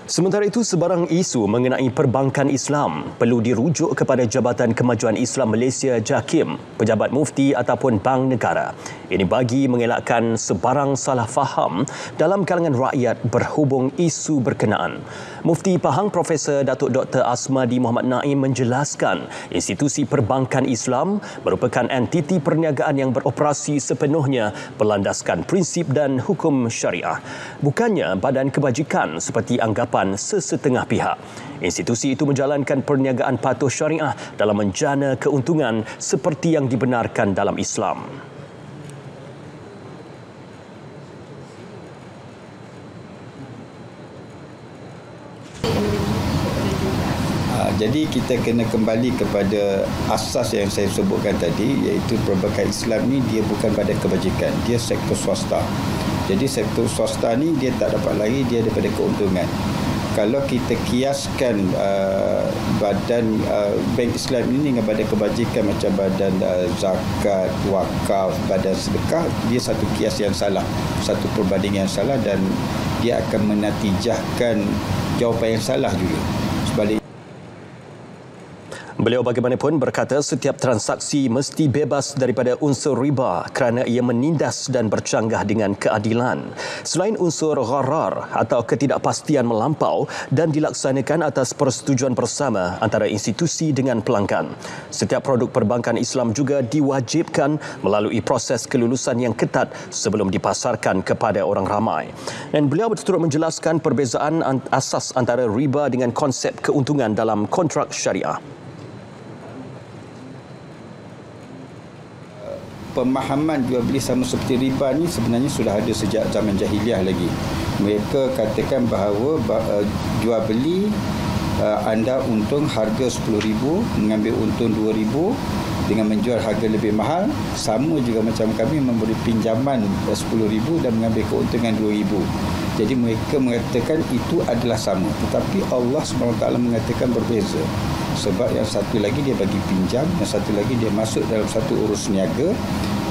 Sementara itu, sebarang isu mengenai perbankan Islam perlu dirujuk kepada Jabatan Kemajuan Islam Malaysia JAKIM, pejabat mufti ataupun Bank Negara. Ini bagi mengelakkan sebarang salah faham dalam kalangan rakyat berhubung isu berkenaan. Mufti Pahang Profesor Datuk Dr. Asmadi Muhammad Naim menjelaskan institusi perbankan Islam merupakan entiti perniagaan yang beroperasi sepenuhnya berlandaskan prinsip dan hukum syariah, bukannya badan kebajikan seperti anggapan sesetengah pihak. Institusi itu menjalankan perniagaan patuh syariah dalam menjana keuntungan seperti yang dibenarkan dalam Islam. Jadi kita kena kembali kepada asas yang saya sebutkan tadi, iaitu perbankan Islam ni dia bukan badan kebajikan, dia sektor swasta. Jadi sektor swasta ni dia tak dapat lari dia daripada keuntungan. Kalau kita kiaskan badan Bank Islam ini dengan badan kebajikan macam badan zakat, wakaf, badan sedekah, dia satu kias yang salah, satu perbandingan yang salah, dan dia akan menatijahkan jawapan yang salah juga. Sebaliknya, beliau bagaimanapun berkata setiap transaksi mesti bebas daripada unsur riba kerana ia menindas dan bercanggah dengan keadilan. Selain unsur gharar atau ketidakpastian melampau dan dilaksanakan atas persetujuan bersama antara institusi dengan pelanggan. Setiap produk perbankan Islam juga diwajibkan melalui proses kelulusan yang ketat sebelum dipasarkan kepada orang ramai. Dan beliau turut menjelaskan perbezaan asas antara riba dengan konsep keuntungan dalam kontrak syariah. Pemahaman jual beli sama seperti riba ni sebenarnya sudah ada sejak zaman jahiliah lagi. Mereka katakan bahawa jual beli anda untung harga RM10,000, mengambil untung RM2,000 dengan menjual harga lebih mahal, sama juga macam kami memberi pinjaman RM10,000 dan mengambil keuntungan RM2,000. Jadi mereka mengatakan itu adalah sama, tetapi Allah SWT mengatakan berbeza. Sebab yang satu lagi dia bagi pinjam, yang satu lagi dia masuk dalam satu urus niaga,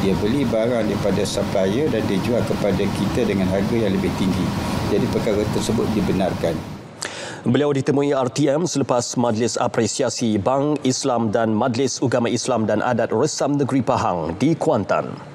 dia beli barang daripada supplier dan dia jual kepada kita dengan harga yang lebih tinggi. Jadi perkara tersebut dibenarkan. Beliau ditemui RTM selepas Majlis Apresiasi Bank Islam dan Majlis Ugama Islam dan Adat Resam Negeri Pahang di Kuantan.